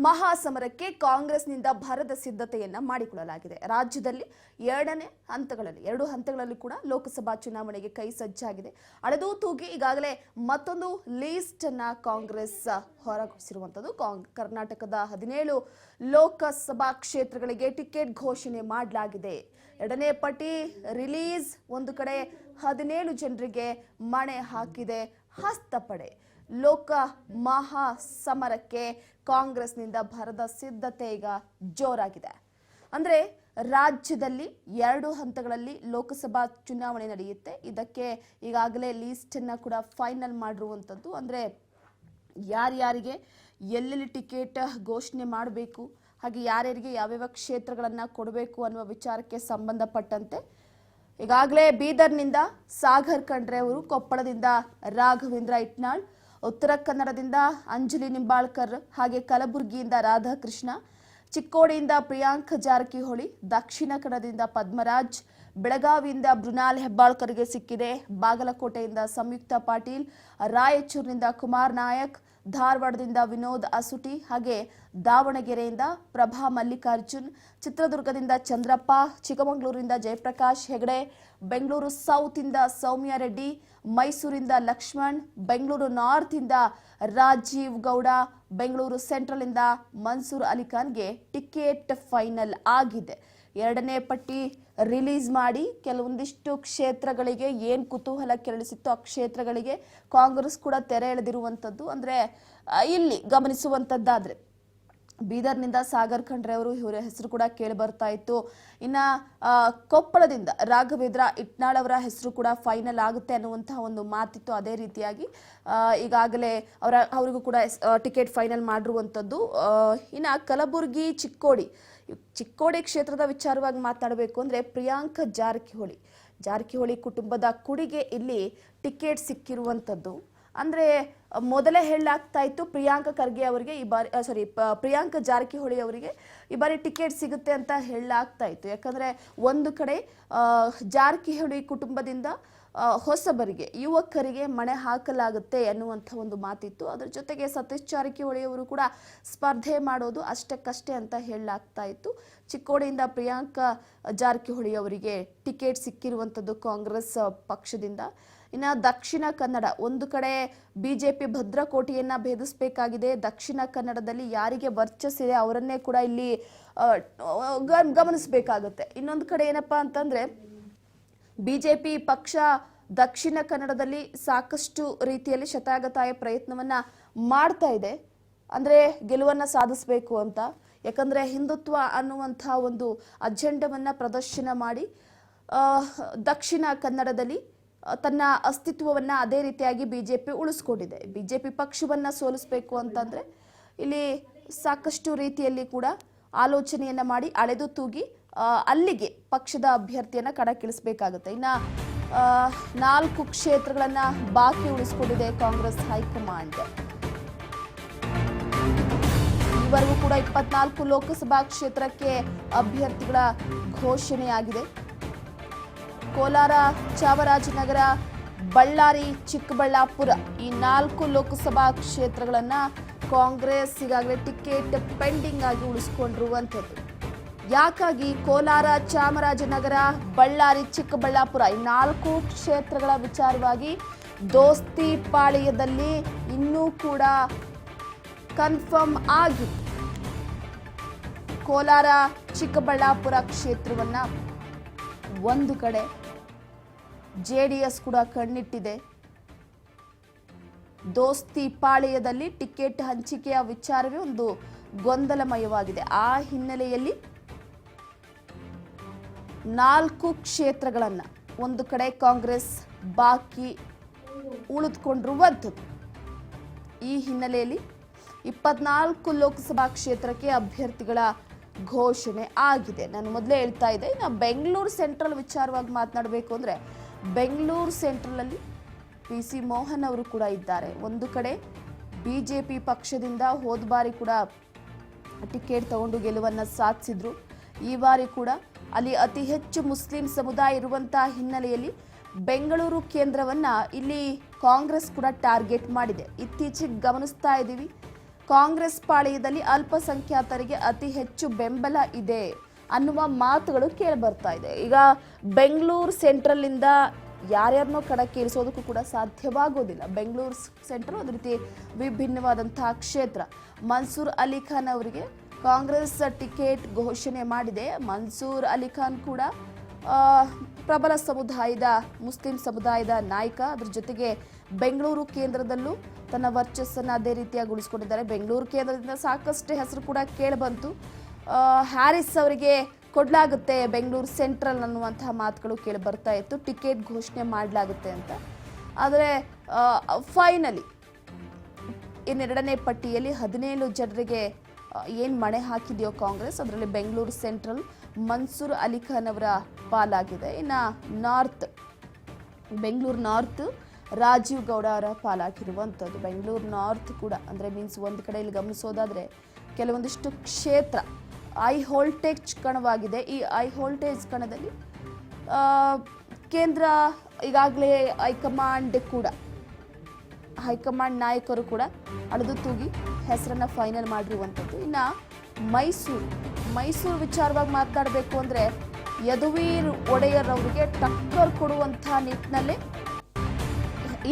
ಮಹಾಸಮರಕ್ಕೆ ಕಾಂಗ್ರೆಸ್ನಿಂದ ಭರದ ಸಿದ್ಧತೆಯನ್ನ ಮಾಡಿಕೊಳ್ಳಲಾಗಿದೆ. ರಾಜ್ಯದಲ್ಲಿ ಎರಡು ಹಂತಗಳಲ್ಲಿ ಕೂಡ ಲೋಕಸಭಾ ಚುನಾವಣೆಗೆ ಕೈ ಸಜ್ಜಾಗಿದೆ. ಅಳೆದು ತೂಗಿ ಈಗಾಗಲೇ ಮತ್ತೊಂದು ಲೀಸ್ಟ್ ಅನ್ನ ಕಾಂಗ್ರೆಸ್ ಹೊರಗೊಳಿಸಿರುವಂತದ್ದು. ಕರ್ನಾಟಕದ 17 ಲೋಕಸಭಾ ಕ್ಷೇತ್ರಗಳಿಗೆ ಟಿಕೆಟ್ ಘೋಷಣೆ ಮಾಡಲಾಗಿದೆ. ಎರಡನೇ ಪಟ್ಟಿ ರಿಲೀಸ್. ಒಂದು ಕಡೆ 17 ಜನರಿಗೆ ಮಣೆ ಹಾಕಿದೆ ಹಸ್ತಪಡೆ. ಲೋಕ ಮಹಾಸಮರಕ್ಕೆ ಕಾಂಗ್ರೆಸ್ನಿಂದ ಭರದ ಸಿದ್ಧತೆ ಈಗ ಜೋರಾಗಿದೆ. ಅಂದ್ರೆ ರಾಜ್ಯದಲ್ಲಿ 2 ಹಂತಗಳಲ್ಲಿ ಲೋಕಸಭಾ ಚುನಾವಣೆ ನಡೆಯುತ್ತೆ. ಇದಕ್ಕೆ ಈಗಾಗಲೇ ಲೀಸ್ಟ್ ಅನ್ನ ಕೂಡ ಫೈನಲ್ ಮಾಡಿರುವಂತದ್ದು. ಅಂದ್ರೆ ಯಾರ್ಯಾರಿಗೆ ಎಲ್ಲೆಲ್ಲಿ ಟಿಕೆಟ್ ಘೋಷಣೆ ಮಾಡಬೇಕು, ಹಾಗೆ ಯಾರ್ಯಾರಿಗೆ ಯಾವ್ಯಾವ ಕ್ಷೇತ್ರಗಳನ್ನ ಕೊಡಬೇಕು ಅನ್ನುವ ವಿಚಾರಕ್ಕೆ ಸಂಬಂಧಪಟ್ಟಂತೆ ಈಗಾಗಲೇ ಬೀದರ್ನಿಂದ ಸಾಗರ್ ಖಂಡ್ರೆ ಅವರು, ಕೊಪ್ಪಳದಿಂದ ರಾಘವೇಂದ್ರ ಇಟ್ನಾಳ್, ಉತ್ತರ ಕನ್ನಡದಿಂದ ಅಂಜಲಿ ನಿಂಬಾಳ್ಕರ್, ಹಾಗೆ ಕಲಬುರಗಿಯಿಂದ ರಾಧಾಕೃಷ್ಣ, ಚಿಕ್ಕೋಡಿಯಿಂದ ಪ್ರಿಯಾಂಕ್ ಜಾರಕಿಹೊಳಿ, ದಕ್ಷಿಣ ಕನ್ನಡದಿಂದ ಪದ್ಮರಾಜ್, ಬೆಳಗಾವಿಯಿಂದ ಮೃಣಾಲ್ ಹೆಬ್ಬಾಳ್ಕರ್ಗೆ ಸಿಕ್ಕಿದೆ. ಬಾಗಲಕೋಟೆಯಿಂದ ಸಂಯುಕ್ತ ಪಾಟೀಲ್, ರಾಯಚೂರಿನಿಂದ ಕುಮಾರ್ ನಾಯಕ್, ಧಾರವಾಡದಿಂದ ವಿನೋದ್ ಅಸುಟಿ, ಹಾಗೆ ದಾವಣಗೆರೆಯಿಂದ ಪ್ರಭಾ ಮಲ್ಲಿಕಾರ್ಜುನ್, ಚಿತ್ರದುರ್ಗದಿಂದ ಚಂದ್ರಪ್ಪ, ಚಿಕ್ಕಮಗಳೂರಿನಿಂದ ಜಯಪ್ರಕಾಶ್ ಹೆಗಡೆ, ಬೆಂಗಳೂರು ಸೌತ್ ಇಂದ ಸೌಮ್ಯ ರೆಡ್ಡಿ, ಮೈಸೂರಿಂದ ಲಕ್ಷ್ಮಣ್, ಬೆಂಗಳೂರು ನಾರ್ತ್ ಇಂದ ರಾಜೀವ್ ಗೌಡ, ಬೆಂಗಳೂರು ಸೆಂಟ್ರಲ್ ಇಂದ ಮನ್ಸೂರ್ ಅಲಿಖಾನ್ಗೆ ಟಿಕೆಟ್ ಫೈನಲ್ ಆಗಿದೆ. ಎರಡನೇ ಪಟ್ಟಿ ರಿಲೀಸ್ ಮಾಡಿ ಕೆಲವೊಂದಿಷ್ಟು ಕ್ಷೇತ್ರಗಳಿಗೆ ಏನ್ ಕುತೂಹಲ ಕೆರಳಿಸಿತ್ತು ಆ ಕ್ಷೇತ್ರಗಳಿಗೆ ಕಾಂಗ್ರೆಸ್ ಕೂಡ ತೆರೆ ಎಳೆದಿರುವಂತದ್ದು. ಅಂದ್ರೆ ಇಲ್ಲಿ ಗಮನಿಸುವಂತದ್ದಾದ್ರೆ ಬೀದರ್ನಿಂದ ಸಾಗರ್ ಖಂಡ್ರೆ ಅವರು, ಇವರ ಹೆಸರು ಕೂಡ ಕೇಳಿ ಬರ್ತಾ ಇತ್ತು. ಇನ್ನ ಕೊಪ್ಪಳದಿಂದ ರಾಘವೇಂದ್ರ ಇಟ್ನಾಳ್ ಅವರ ಹೆಸರು ಕೂಡ ಫೈನಲ್ ಆಗುತ್ತೆ ಅನ್ನುವಂತಹ ಒಂದು ಮಾತಿತ್ತು. ಅದೇ ರೀತಿಯಾಗಿ ಈಗಾಗಲೇ ಅವರಿಗೂ ಕೂಡ ಟಿಕೆಟ್ ಫೈನಲ್ ಮಾಡಿರುವಂತದ್ದು. ಇನ್ನ ಕಲಬುರಗಿ ಚಿಕ್ಕೋಡಿ ಕ್ಷೇತ್ರದ ವಿಚಾರವಾಗಿ ಮಾತಾಡಬೇಕು ಅಂದ್ರೆ ಪ್ರಿಯಾಂಕ್ ಜಾರಕಿಹೊಳಿ ಕುಟುಂಬದ ಕುಡಿಗೆ ಇಲ್ಲಿ ಟಿಕೆಟ್ ಸಿಕ್ಕಿರುವಂತದ್ದು. ಅಂದ್ರೆ ಮೊದಲೇ ಹೇಳಲಾಗ್ತಾ ಇತ್ತು ಪ್ರಿಯಾಂಕ ಖರ್ಗೆ ಅವರಿಗೆ ಪ್ರಿಯಾಂಕ ಜಾರಕಿಹೊಳಿ ಅವರಿಗೆ ಈ ಬಾರಿ ಟಿಕೆಟ್ ಸಿಗುತ್ತೆ ಅಂತ ಹೇಳಲಾಗ್ತಾ ಇತ್ತು. ಯಾಕಂದ್ರೆ ಒಂದು ಕಡೆ ಜಾರಕಿಹೊಳಿ ಕುಟುಂಬದಿಂದ ಹೊಸಬರಿಗೆ, ಯುವಕರಿಗೆ ಮಣೆ ಹಾಕಲಾಗುತ್ತೆ ಅನ್ನುವಂಥ ಒಂದು ಮಾತಿತ್ತು. ಅದರ ಜೊತೆಗೆ ಸತೀಶ್ ಜಾರಕಿಹೊಳಿ ಅವರು ಕೂಡ ಸ್ಪರ್ಧೆ ಮಾಡೋದು ಅಷ್ಟಕ್ಕಷ್ಟೇ ಅಂತ ಹೇಳಲಾಗ್ತಾ ಇತ್ತು. ಚಿಕ್ಕೋಡಿಯಿಂದ ಪ್ರಿಯಾಂಕ ಜಾರಕಿಹೊಳಿ ಅವರಿಗೆ ಟಿಕೆಟ್ ಸಿಕ್ಕಿರುವಂಥದ್ದು ಕಾಂಗ್ರೆಸ್ ಪಕ್ಷದಿಂದ. ಇನ್ನು ದಕ್ಷಿಣ ಕನ್ನಡ, ಒಂದು ಕಡೆ ಬಿಜೆಪಿ ಭದ್ರಕೋಟೆಯನ್ನ ಭೇದಿಸಬೇಕಾಗಿದೆ. ದಕ್ಷಿಣ ಕನ್ನಡದಲ್ಲಿ ಯಾರಿಗೆ ವರ್ಚಸ್ಸಿದೆ ಅವರನ್ನೇ ಕೂಡ ಇಲ್ಲಿ ಗಮನಿಸಬೇಕಾಗುತ್ತೆ. ಇನ್ನೊಂದು ಕಡೆ ಏನಪ್ಪಾ ಅಂತಂದ್ರೆ ಬಿಜೆಪಿ ಪಕ್ಷ ದಕ್ಷಿಣ ಕನ್ನಡದಲ್ಲಿ ಸಾಕಷ್ಟು ರೀತಿಯಲ್ಲಿ ಶತಾಯಗತಾಯ ಪ್ರಯತ್ನವನ್ನ ಮಾಡ್ತಾ ಇದೆ. ಅಂದ್ರೆ ಗೆಲುವನ್ನ ಸಾಧಿಸಬೇಕು ಅಂತ. ಯಾಕಂದ್ರೆ ಹಿಂದುತ್ವ ಅನ್ನುವಂಥ ಒಂದು ಅಜೆಂಡವನ್ನ ಪ್ರದರ್ಶನ ಮಾಡಿ ದಕ್ಷಿಣ ಕನ್ನಡದಲ್ಲಿ ತನ್ನ ಅಸ್ತಿತ್ವವನ್ನ ಅದೇ ರೀತಿಯಾಗಿ ಬಿಜೆಪಿ ಉಳಿಸ್ಕೊಂಡಿದೆ. ಬಿಜೆಪಿ ಪಕ್ಷವನ್ನ ಸೋಲಿಸಬೇಕು ಅಂತಂದ್ರೆ ಇಲ್ಲಿ ಸಾಕಷ್ಟು ರೀತಿಯಲ್ಲಿ ಕೂಡ ಆಲೋಚನೆಯನ್ನ ಮಾಡಿ ಅಳೆದು ತೂಗಿ ಅಲ್ಲಿಗೆ ಪಕ್ಷದ ಅಭ್ಯರ್ಥಿಯನ್ನ ಕಣಕ್ಕಿಳಿಸಬೇಕಾಗುತ್ತೆ. ಇನ್ನ 4 ಕ್ಷೇತ್ರಗಳನ್ನ ಬಾಕಿ ಉಳಿಸಿಕೊಂಡಿದೆ ಕಾಂಗ್ರೆಸ್ ಹೈಕಮಾಂಡ್. ಈವರೆಗೂ ಕೂಡ 24 ಲೋಕಸಭಾ ಕ್ಷೇತ್ರಕ್ಕೆ ಅಭ್ಯರ್ಥಿಗಳ ಘೋಷಣೆಯಾಗಿದೆ. ಕೋಲಾರ, ಚಾಮರಾಜನಗರ, ಬಳ್ಳಾರಿ, ಚಿಕ್ಕಬಳ್ಳಾಪುರ ಈ 4 ಲೋಕಸಭಾ ಕ್ಷೇತ್ರಗಳನ್ನ ಕಾಂಗ್ರೆಸ್ ಈಗಾಗಲೇ ಟಿಕೆಟ್ ಪೆಂಡಿಂಗ್ ಆಗಿ ಉಳಿಸಿಕೊಂಡಿರುವಂಥದ್ದು. ಯಾಕಾಗಿ ಕೋಲಾರ, ಚಾಮರಾಜನಗರ, ಬಳ್ಳಾರಿ, ಚಿಕ್ಕಬಳ್ಳಾಪುರ ಈ 4 ಕ್ಷೇತ್ರಗಳ ವಿಚಾರವಾಗಿ ದೋಸ್ತಿ ಪಾಳ್ಯದಲ್ಲಿ ಇನ್ನೂ ಕೂಡ ಕನ್ಫರ್ಮ್ ಆಗಿ ಕೋಲಾರ, ಚಿಕ್ಕಬಳ್ಳಾಪುರ ಕ್ಷೇತ್ರವನ್ನ ಒಂದು ಕಡೆ ಜೆಡಿಎಸ್ ಕೂಡ ಕಣ್ಣಿಟ್ಟಿದೆ. ದೋಸ್ತಿ ಪಾಳ್ಯದಲ್ಲಿ ಟಿಕೆಟ್ ಹಂಚಿಕೆಯ ವಿಚಾರವೇ ಒಂದು ಗೊಂದಲಮಯವಾಗಿದೆ. ಆ ಹಿನ್ನೆಲೆಯಲ್ಲಿ 4 ಕ್ಷೇತ್ರಗಳನ್ನ ಒಂದು ಕಡೆ ಕಾಂಗ್ರೆಸ್ ಬಾಕಿ ಉಳಿದುಕೊಂಡಿರುವಂಥದ್ದು. ಈ ಹಿನ್ನೆಲೆಯಲ್ಲಿ 24 ಲೋಕಸಭಾ ಕ್ಷೇತ್ರಕ್ಕೆ ಅಭ್ಯರ್ಥಿಗಳ ಘೋಷಣೆ ಆಗಿದೆ. ನಾನು ಮೊದಲೇ ಹೇಳ್ತಾ ಇದ್ದೆ. ಇನ್ನು ಬೆಂಗಳೂರು ಸೆಂಟ್ರಲ್ ವಿಚಾರವಾಗಿ ಮಾತನಾಡಬೇಕು ಅಂದ್ರೆ ಬೆಂಗಳೂರು ಸೆಂಟ್ರಲ್ ಅಲ್ಲಿ PC ಮೋಹನ್ ಅವರು ಕೂಡ ಇದ್ದಾರೆ. ಒಂದು ಕಡೆ ಬಿಜೆಪಿ ಪಕ್ಷದಿಂದ ಹೋದ ಬಾರಿ ಕೂಡ ಟಿಕೆಟ್ ತಗೊಂಡು ಗೆಲುವನ್ನ ಸಾಧಿಸಿದ್ರು. ಈ ಬಾರಿ ಕೂಡ ಅಲ್ಲಿ ಅತಿ ಹೆಚ್ಚು ಮುಸ್ಲಿಂ ಸಮುದಾಯ ಇರುವಂತಹ ಹಿನ್ನೆಲೆಯಲ್ಲಿ ಬೆಂಗಳೂರು ಕೇಂದ್ರವನ್ನ ಇಲ್ಲಿ ಕಾಂಗ್ರೆಸ್ ಕೂಡ ಟಾರ್ಗೆಟ್ ಮಾಡಿದೆ. ಇತ್ತೀಚೆಗೆ ಗಮನಿಸ್ತಾ ಇದ್ದೀವಿ ಕಾಂಗ್ರೆಸ್ ಪಾಳೆಯದಲ್ಲಿ ಅಲ್ಪಸಂಖ್ಯಾತರಿಗೆ ಅತಿ ಹೆಚ್ಚು ಬೆಂಬಲ ಇದೆ ಅನ್ನುವ ಮಾತುಗಳು ಕೇಳಿ ಬರ್ತಾ ಇದೆ. ಈಗ ಬೆಂಗಳೂರು ಸೆಂಟ್ರಲ್ ಇಂದ ಯಾರ್ಯಾರನ್ನೋ ಕಣಕ್ಕೆ ಇರಿಸೋದಕ್ಕೂ ಕೂಡ ಸಾಧ್ಯವಾಗೋದಿಲ್ಲ. ಬೆಂಗಳೂರು ಸೆಂಟ್ರಲ್ ಒಂದು ರೀತಿ ವಿಭಿನ್ನವಾದಂತಹ ಕ್ಷೇತ್ರ. ಮನ್ಸೂರ್ ಅಲಿ ಖಾನ್ ಅವರಿಗೆ ಕಾಂಗ್ರೆಸ್ ಟಿಕೆಟ್ ಘೋಷಣೆ ಮಾಡಿದೆ. ಮನ್ಸೂರ್ ಅಲಿ ಖಾನ್ ಕೂಡ ಪ್ರಬಲ ಸಮುದಾಯದ ಮುಸ್ಲಿಂ ಸಮುದಾಯದ ನಾಯಕ. ಅದ್ರ ಜೊತೆಗೆ ಬೆಂಗಳೂರು ಕೇಂದ್ರದಲ್ಲೂ ತನ್ನ ವರ್ಚಸ್ಸನ್ನು ಅದೇ ರೀತಿಯಾಗಿ ಉಳಿಸ್ಕೊಂಡಿದ್ದಾರೆ. ಬೆಂಗಳೂರು ಕೇಂದ್ರದಿಂದ ಸಾಕಷ್ಟು ಹೆಸರು ಕೂಡ ಕೇಳಿಬಂತು. ಹ್ಯಾರಿಸ್ ಅವರಿಗೆ ಕೊಡಲಾಗುತ್ತೆ ಬೆಂಗಳೂರು ಸೆಂಟ್ರಲ್ ಅನ್ನುವಂತಹ ಮಾತುಗಳು ಕೇಳಿ ಬರ್ತಾ ಇತ್ತು. ಟಿಕೆಟ್ ಘೋಷಣೆ ಮಾಡಲಾಗುತ್ತೆ ಅಂತ. ಆದರೆ ಫೈನಲಿ ಇನ್ನೆರಡನೇ ಪಟ್ಟಿಯಲ್ಲಿ 17 ಜನರಿಗೆ ಏನು ಮಣೆ ಹಾಕಿದೆಯೋ ಕಾಂಗ್ರೆಸ್, ಅದರಲ್ಲಿ ಬೆಂಗಳೂರು ಸೆಂಟ್ರಲ್ ಮನ್ಸೂರ್ ಅಲಿ ಖಾನ್ ಅವರ ಪಾಲಾಗಿದೆ. ಇನ್ನು ನಾರ್ತ್, ಬೆಂಗಳೂರು ನಾರ್ತ್ ರಾಜೀವ್ ಗೌಡ ಅವರ ಪಾಲಾಗಿರುವಂಥದ್ದು. ಬೆಂಗಳೂರು ನಾರ್ತ್ ಕೂಡ ಅಂದರೆ ಮೀನ್ಸ್ ಒಂದು ಕಡೆ ಇಲ್ಲಿ ಗಮನಿಸೋದಾದರೆ ಕೆಲವೊಂದಿಷ್ಟು ಕ್ಷೇತ್ರ ಹೈ ವೋಲ್ಟೇಜ್ ಕಣವಾಗಿದೆ. ಈ ಹೈ ವೋಲ್ಟೇಜ್ ಕಣದಲ್ಲಿ ಕೇಂದ್ರ ಈಗಾಗಲೇ ಹೈಕಮಾಂಡ್ ನಾಯಕರು ಕೂಡ ಅಳೆದು ತೂಗಿ ಹೆಸರನ್ನು ಫೈನಲ್ ಮಾಡಿರುವಂಥದ್ದು. ಇನ್ನು ಮೈಸೂರು ವಿಚಾರವಾಗಿ ಮಾತನಾಡಬೇಕು ಅಂದರೆ ಯದುವೀರ್ ಒಡೆಯರ್ ಅವರಿಗೆ ಟಕ್ಕರ್ ಕೊಡುವಂಥ ನಿಟ್ಟಿನಲ್ಲಿ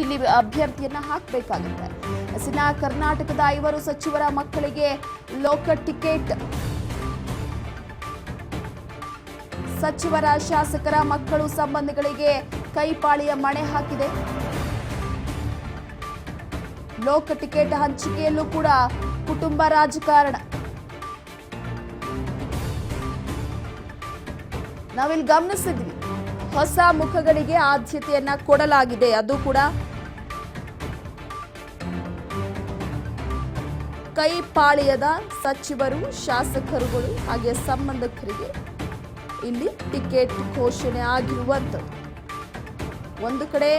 ಇಲ್ಲಿ ಅಭ್ಯರ್ಥಿಯನ್ನ ಹಾಕಬೇಕಾಗುತ್ತೆ. ಕರ್ನಾಟಕದ 5 ಸಚಿವರ ಮಕ್ಕಳಿಗೆ ಲೋಕ ಟಿಕೆಟ್. ಸಚಿವರ ಶಾಸಕರ ಮಕ್ಕಳು ಸಂಬಂಧಿಗಳಿಗೆ ಕೈಪಾಳಿಯ ಮಣೆ ಹಾಕಿದೆ. ಲೋಕ ಟಿಕೆಟ್ ಹಂಚಿಕೆಯಲ್ಲೂ ಕೂಡ ಕುಟುಂಬ ರಾಜಕಾರಣ. ನಾವಿಲ್ಲಿ ಗಮನಿಸಿದ್ವಿ, ಹೊಸ ಮುಖಗಳಿಗೆ ಆದ್ಯತೆಯನ್ನ ಕೊಡಲಾಗಿದೆ. ಅದು ಕೂಡ ಕೈಪಾಳ್ಯದ ಸಚಿವರು, ಶಾಸಕರುಗಳು ಹಾಗೆ ಸಂಬಂಧಿಕರಿಗೆ ಇಲ್ಲಿ ಟಿಕೆಟ್ ಘೋಷಣೆ ಆಗಿರುವಂಥದ್ದು. ಒಂದು ಕಡೆ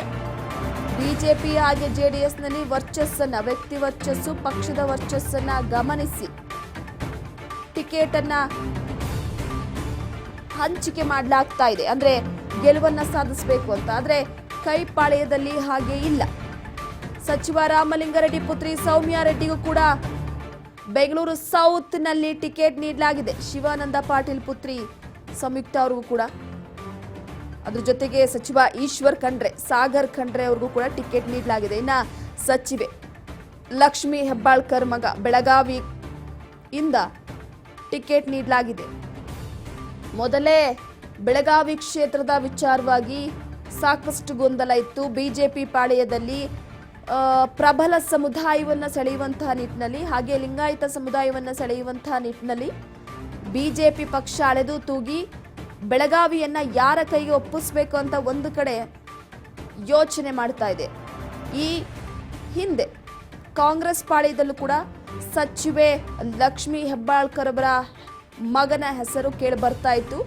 ಬಿಜೆಪಿ ಹಾಗೆ ಜೆಡಿಎಸ್ನಲ್ಲಿ ವರ್ಚಸ್ಸನ್ನ, ವ್ಯಕ್ತಿ ವರ್ಚಸ್ಸು, ಪಕ್ಷದ ವರ್ಚಸ್ಸನ್ನ ಗಮನಿಸಿ ಟಿಕೆಟ್ ಅನ್ನ ಹಂಚಿಕೆ ಮಾಡಲಾಗ್ತಾ ಇದೆ. ಅಂದ್ರೆ ಗೆಲುವನ್ನ ಸಾಧಿಸಬೇಕು ಅಂತ. ಆದ್ರೆ ಕೈಪಾಳ್ಯದಲ್ಲಿ ಹಾಗೆ ಇಲ್ಲ. ಸಚಿವ ರಾಮಲಿಂಗಾರೆಡ್ಡಿ ಪುತ್ರಿ ಸೌಮ್ಯಾ ರೆಡ್ಡಿಗೂ ಕೂಡ ಬೆಂಗಳೂರು ಸೌತ್ ನಲ್ಲಿ ಟಿಕೆಟ್ ನೀಡಲಾಗಿದೆ. ಶಿವಾನಂದ ಪಾಟೀಲ್ ಪುತ್ರಿ ಸಂಯುಕ್ತ ಅವ್ರಿಗೂ ಕೂಡ, ಅದ್ರ ಜೊತೆಗೆ ಸಚಿವ ಈಶ್ವರ್ ಖಂಡ್ರೆ, ಸಾಗರ್ ಖಂಡ್ರೆ ಅವ್ರಿಗೂ ಕೂಡ ಟಿಕೆಟ್ ನೀಡಲಾಗಿದೆ. ಇನ್ನ ಸಚಿವೆ ಲಕ್ಷ್ಮಿ ಹೆಬ್ಬಾಳ್ಕರ್ ಮಗ ಬೆಳಗಾವಿ ಇಂದ ಟಿಕೆಟ್ ನೀಡಲಾಗಿದೆ. ಮೊದಲೇ ಬೆಳಗಾವಿ ಕ್ಷೇತ್ರದ ವಿಚಾರವಾಗಿ ಸಾಕಷ್ಟು ಗೊಂದಲ ಇತ್ತು. ಬಿಜೆಪಿ ಪಾಳೆಯದಲ್ಲಿ ಪ್ರಬಲ ಸಮುದಾಯವನ್ನು ಸೆಳೆಯುವಂತಹ ನಿಟ್ಟಿನಲ್ಲಿ ಹಾಗೆ ಲಿಂಗಾಯತ ಸಮುದಾಯವನ್ನು ಸೆಳೆಯುವಂತಹ ನಿಟ್ಟಿನಲ್ಲಿ ಬಿಜೆಪಿ ಪಕ್ಷ ಅಳೆದು ತೂಗಿ ಬೆಳಗಾವಿಯನ್ನ ಯಾರ ಕೈಗೆ ಒಪ್ಪಿಸಬೇಕು ಅಂತ ಒಂದು ಕಡೆ ಯೋಚನೆ ಮಾಡ್ತಾ ಇದೆ. ಈ ಹಿಂದೆ ಕಾಂಗ್ರೆಸ್ ಪಾಳ್ಯದಲ್ಲೂ ಕೂಡ ಸಚಿವೆ ಲಕ್ಷ್ಮಿ ಹೆಬ್ಬಾಳ್ಕರ್ ಅವರ ಮಗನ ಹೆಸರು ಕೇಳಿ ಬರ್ತಾ ಇತ್ತು.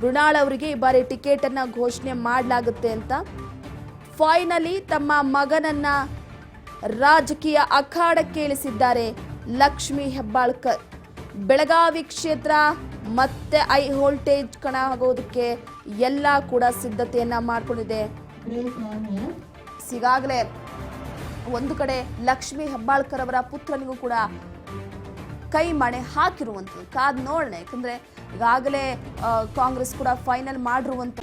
ಮೃಣಾಲ್ ಅವರಿಗೆ ಈ ಬಾರಿ ಟಿಕೆಟ್ ಅನ್ನ ಘೋಷಣೆ ಮಾಡಲಾಗುತ್ತೆ ಅಂತ. ಫೈನಲಿ ತಮ್ಮ ಮಗನನ್ನ ರಾಜಕೀಯ ಅಖಾಡಕ್ಕೆ ಇಳಿಸಿದ್ದಾರೆ ಲಕ್ಷ್ಮಿ ಹೆಬ್ಬಾಳ್ಕರ್. ಬೆಳಗಾವಿ ಕ್ಷೇತ್ರ ಮತ್ತೆ ಹೈ ವೋಲ್ಟೇಜ್ ಕಣ ಆಗೋದಕ್ಕೆ ಎಲ್ಲ ಕೂಡ ಸಿದ್ಧತೆಯನ್ನ ಮಾಡಿಕೊಂಡಿದೆ. ಈಗಾಗಲೇ ಒಂದು ಕಡೆ ಲಕ್ಷ್ಮಿ ಹೆಬ್ಬಾಳ್ಕರ್ ಅವರ ಪುತ್ರನಿಗೂ ಕೂಡ ಕೈ ಮಣೆ ಹಾಕಿರುವಂಥದ್ದು. ಕಾದ್ ನೋಡೋಣ. ಯಾಕಂದ್ರೆ ಈಗಾಗಲೇ ಕಾಂಗ್ರೆಸ್ ಕೂಡ ಫೈನಲ್ ಮಾಡಿರುವಂಥ